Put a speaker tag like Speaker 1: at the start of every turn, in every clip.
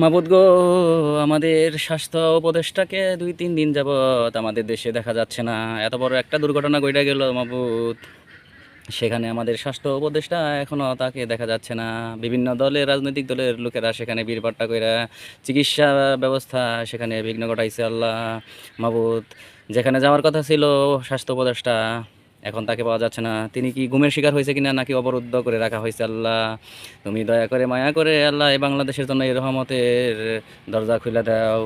Speaker 1: মাবুদ গো, আমাদের স্বাস্থ্য উপদেষ্টাকে 2-3 দিন যাবৎ আমাদের দেশে দেখা যাচ্ছে না। এত বড় একটা দুর্ঘটনা ঘটে গেল মাবুদ, সেখানে আমাদের স্বাস্থ্য উপদেষ্টা এখনো তাকে দেখা যাচ্ছে না। বিভিন্ন দলের রাজনৈতিক দলের লোকেরা সেখানে ভিড়ভাট্টা কইরা চিকিৎসা ব্যবস্থা সেখানে বিঘ্ন ঘটাইছে। আল্লাহ মাবুদ, যেখানে যাওয়ার কথা ছিল স্বাস্থ্য উপদেষ্টা, এখন তাকে পাওয়া যাচ্ছে না। তিনি কি গুমের শিকার হয়েছে কিনা, নাকি অবরুদ্ধ করে রাখা হয়েছে? আল্লাহ তুমি দয়া করে মায়া করে আল্লাহ এই বাংলাদেশের জন্য এই রহমতের দরজা খুলে দাও।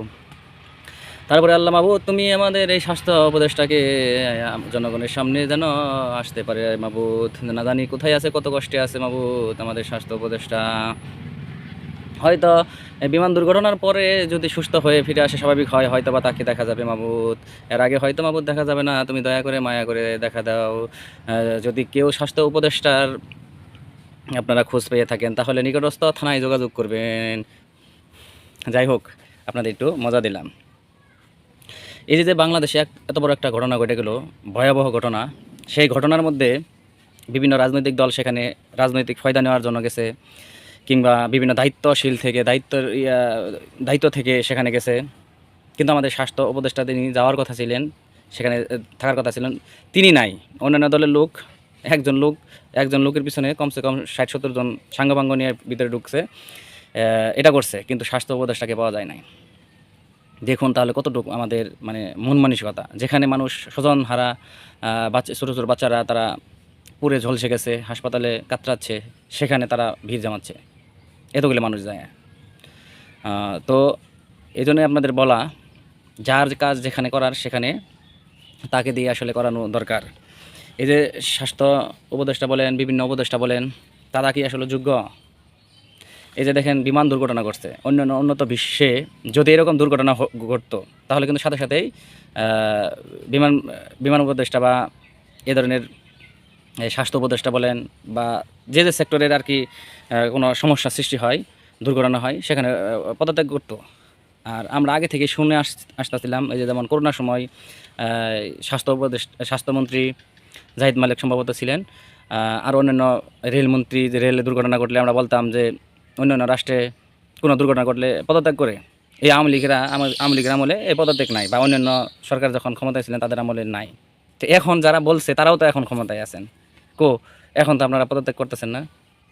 Speaker 1: তারপরে আল্লাহ মাবুদ, তুমি আমাদের এই স্বাস্থ্য উপদেশটাকে জনগণের সামনে যেন আসতে পারে মাবুদ। না জানি কোথায় আছে, কত কষ্টে আছে মাবুদ আমাদের স্বাস্থ্য উপদেশটা। হয়তো এই বিমান দুর্ঘটনার পরে যদি সুস্থ হয়ে ফিরে আসে, স্বাভাবিক হয়, হয়তো বা তাকে দেখা যাবে মাবুদ। এর আগে হয়তো মাবুদ দেখা যাবে না। তুমি দয়া করে মায়া করে দেখা দাও। যদি কেউ স্বাস্থ্য উপদেষ্টার আপনারা খোঁজ পেয়ে থাকেন, তাহলে নিকটস্থ থানায় যোগাযোগ করবেন। যাই হোক, আপনাদের একটু মজা দিলাম। এই যে বাংলাদেশে এত বড় একটা ঘটনা ঘটে গেল, ভয়াবহ ঘটনা। সেই ঘটনার মধ্যে বিভিন্ন রাজনৈতিক দল সেখানে রাজনৈতিক ফায়দা নেওয়ার জন্য গেছে, কিংবা বিভিন্ন দায়িত্বশীল থেকে দায়িত্ব থেকে সেখানে গেছে। কিন্তু আমাদের স্বাস্থ্য উপদেষ্টা তিনি যাওয়ার কথা ছিলেন, সেখানে থাকার কথা ছিলেন, তিনি নাই। অন্যান্য দলের লোক, একজন লোক একজন লোকের পিছনে কমসে কম 60-70 জন সাঙ্গপাঙ্গ নিয়ে ভিতরে ঢুকছে, এটা করছে, কিন্তু স্বাস্থ্য উপদেষ্টাকে পাওয়া যায় নাই। দেখুন তাহলে কতটুকু আমাদের মানে মন মানসিকতা, যেখানে মানুষ স্বজন হারা, বাচ্চা ছোটো ছোটো বাচ্চারা তারা পুড়ে ঝলসে গেছে, হাসপাতালে কাতরাচ্ছে, সেখানে তারা ভিড় জমাচ্ছে, এতগুলো মানুষ যায়। তো এই জন্যই আপনাদের বলা, যার কাজ যেখানে করার সেখানে তাকে দিয়ে আসলে করানো দরকার। এই যে স্বাস্থ্য উপদেষ্টা বলেন, বিভিন্ন উপদেষ্টা বলেন, তারা কি আসলে যোগ্য? এই যে দেখেন বিমান দুর্ঘটনা ঘটছে, অন্যান্য উন্নত বিশ্বে যদি এরকম দুর্ঘটনা ঘটতো, তাহলে কিন্তু সাথে সাথেই বিমান বিমান উপদেষ্টা বা এ ধরনের স্বাস্থ্য উপদেষ্টা বলেন, বা যে যে সেক্টরের আর কি কোনো সমস্যা সৃষ্টি হয়, দুর্ঘটনা হয়, সেখানে পদত্যাগ করতো। আর আমরা আগে থেকে শুনে আসতেছিলাম, এই যে যেমন করোনার সময় স্বাস্থ্যমন্ত্রী জাহিদ মালিক সম্ভবত ছিলেন, আর অন্যান্য রেলমন্ত্রী, যে রেলে দুর্ঘটনা ঘটলে আমরা বলতাম যে অন্যান্য রাষ্ট্রে কোনো দুর্ঘটনা ঘটলে পদত্যাগ করে। এই আওয়ামী লীগের আমলে এই পদত্যাগ নাই, বা অন্যান্য সরকার যখন ক্ষমতায় ছিলেন তাদের আমলে নাই। তো এখন যারা বলছে তারাও তো এখন ক্ষমতায় আছেন, কো এখন তো আপনারা পদত্যাগ করতেছেন না,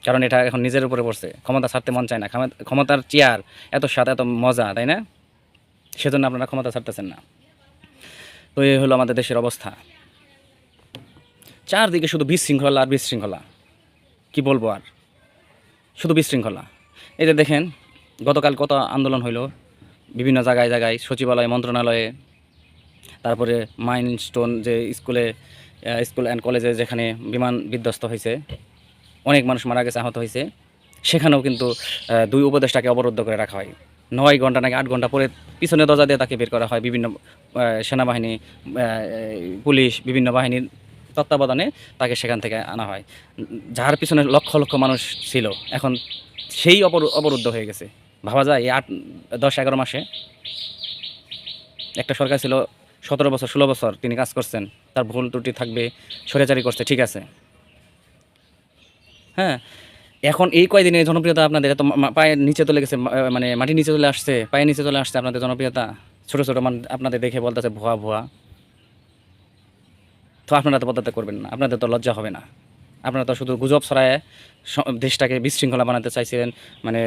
Speaker 1: কারণ এটা এখন নিজের উপরে পড়ছে। ক্ষমতা ছাড়তে মন চায় না, ক্ষমতার চেয়ার এত স্বাদ, এত মজা, তাই না? সেজন্য আপনারা ক্ষমতা ছাড়তেছেন না। তো এই হলো আমাদের দেশের অবস্থা, চারদিকে শুধু বিশৃঙ্খলা আর বিশৃঙ্খলা, কি বলবো আর, শুধু বিশৃঙ্খলা। এই যে দেখেন গতকাল কত আন্দোলন হইল বিভিন্ন জায়গায় জায়গায়, সচিবালয়, মন্ত্রণালয়ে, তারপরে মাইলস্টোন যে স্কুল অ্যান্ড কলেজে যেখানে বিমান বিধ্বস্ত হয়েছে, অনেক মানুষ মারা গেছে, আহত হয়েছে, সেখানেও কিন্তু দুই উপদেষ্টাকে অবরুদ্ধ করে রাখা হয়। 9 ঘন্টা নাকি 8 ঘন্টা পরে পিছনে দরজা দিয়ে তাকে বের করা হয়। বিভিন্ন সেনাবাহিনী, পুলিশ, বিভিন্ন বাহিনীর তত্ত্বাবধানে তাকে সেখান থেকে আনা হয়। যার পিছনে লক্ষ লক্ষ মানুষ ছিল, এখন সেই অবরুদ্ধ হয়ে গেছে। ভাবা যায় এই 10-11 মাসে একটা সরকার ছিল 17 বছর 16 বছর তিনি কাজ করছেন, তার ভুল ত্রুটি থাকবে, স্বৈরাচারী করছে, ঠিক আছে, হ্যাঁ। এখন এই কয়দিনে জনপ্রিয়তা আপনাদের এত পায়ের নিচে চলে গেছে, মানে মাটির নিচে চলে আসছে, পায়ের নিচে চলে আসছে আপনাদের জনপ্রিয়তা। ছোটো ছোটো আপনাদের দেখে বলতেছে ভুয়া ভুয়া। তো আপনারা তো পদত্যাগ করবেন না, আপনাদের তো লজ্জা হবে না? আপনারা তো শুধু গুজব ছড়ায় দেশটাকে বিশৃঙ্খলা বানাতে চাইছিলেন, মানে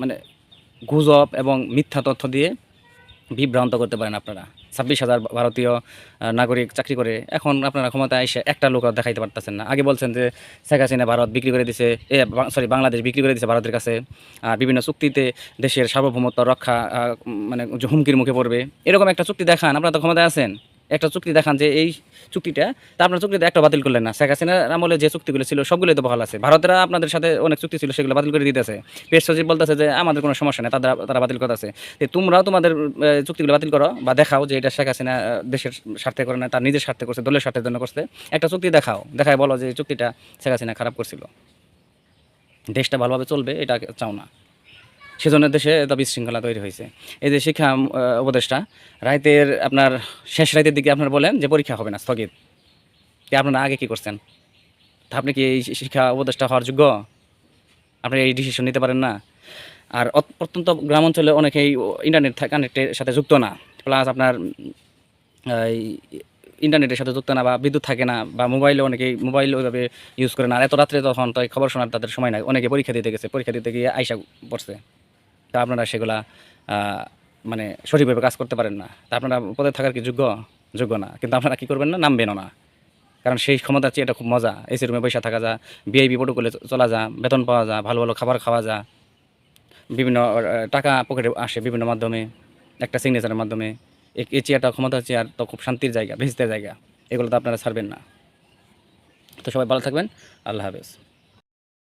Speaker 1: মানে গুজব এবং মিথ্যা তথ্য দিয়ে বিভ্রান্ত করতে পারেন আপনারা। 26,000 ভারতীয় নাগরিক চাকরি করে এখন আপনারা ক্ষমতায় এসে একটা লোক দেখাইতে পারতেছেন না। আগে বলছেন যে শেখ হাসিনা ভারত বিক্রি করে দিছে, বাংলাদেশ বিক্রি করে দিছে ভারতের কাছে, আর বিভিন্ন চুক্তিতে দেশের সার্বভৌমত্ব রক্ষা মানে হুমকির মুখে পড়বে, এরকম একটা চুক্তি দেখান। আপনারা তো ক্ষমতায় আছেন, একটা চুক্তি দেখান যে এই চুক্তিটা, তা আপনার চুক্তিতে একটা বাতিল করলেন না। শেখ হাসিনার আমলে যে চুক্তিগুলো ছিল সবগুলোই তো বহাল আছে। ভারতেরা আপনাদের সাথে অনেক চুক্তি ছিল, সেগুলো বাতিল করে দিতেছে। পেশ সচিব বলতেছে যে আমাদের কোনো সমস্যা নেই, তারা বাতিল করতেছে। তোমরাও তোমাদের চুক্তিগুলো বাতিল করো, বা দেখাও যে এটা শেখ হাসিনা দেশের স্বার্থে করে না, তার নিজের স্বার্থে করছে, দলের স্বার্থের জন্য করছে। একটা চুক্তি দেখায় বলো যে এই চুক্তিটা শেখ হাসিনা খারাপ করছিল, দেশটা ভালোভাবে চলবে এটা চাও না, সেজন্য দেশে এত বিশৃঙ্খলা তৈরি হয়েছে। এই যে শিক্ষা উপদেষ্টা আপনার শেষ রাতের দিকে আপনার বলেন যে পরীক্ষা হবে না, স্থগিত। আপনারা আগে কি করছেন? তা আপনি কি এই শিক্ষা উপদেষ্টা হওয়ার যোগ্য? আপনি এই ডিসিশন নিতে পারেন না? আর প্রত্যন্ত গ্রাম অঞ্চলে অনেকেই ইন্টারনেট কানেক্টের সাথে যুক্ত না, প্লাস আপনার এই ইন্টারনেটের সাথে যুক্ত না বা বিদ্যুৎ থাকে না, বা মোবাইলে অনেকেই মোবাইল ওইভাবে ইউজ করে না। আর এত রাত্রে তখন তো এই খবর শোনার তাদের সময় নাই, অনেকে পরীক্ষা দিতে গেছে, পরীক্ষা দিতে গিয়ে আইসা পড়ছে। তা আপনারা সেগুলা মানে সঠিকভাবে কাজ করতে পারেন না। তা আপনারা পদে থাকার কি যোগ্য না, কিন্তু আপনারা কি করবেন না, নামবেনও না। কারণ সেই ক্ষমতার চেয়ে এটা খুব মজা, এসি রুমে বসে থাকা যা, ভিআইপি প্রোটোকলে চলা যা, বেতন পাওয়া যা, ভালো ভালো খাবার খাওয়া যা, বিভিন্ন টাকা পকেটে আসে বিভিন্ন মাধ্যমে, একটা সিগনেচারের মাধ্যমে। এই চেয়ারটা, ক্ষমতার চেয়ার তো খুব শান্তির জায়গা, বেহেশতের জায়গা। এগুলো তো আপনারা ছাড়বেন না। তো সবাই ভালো থাকবেন। আল্লাহ হাফেজ।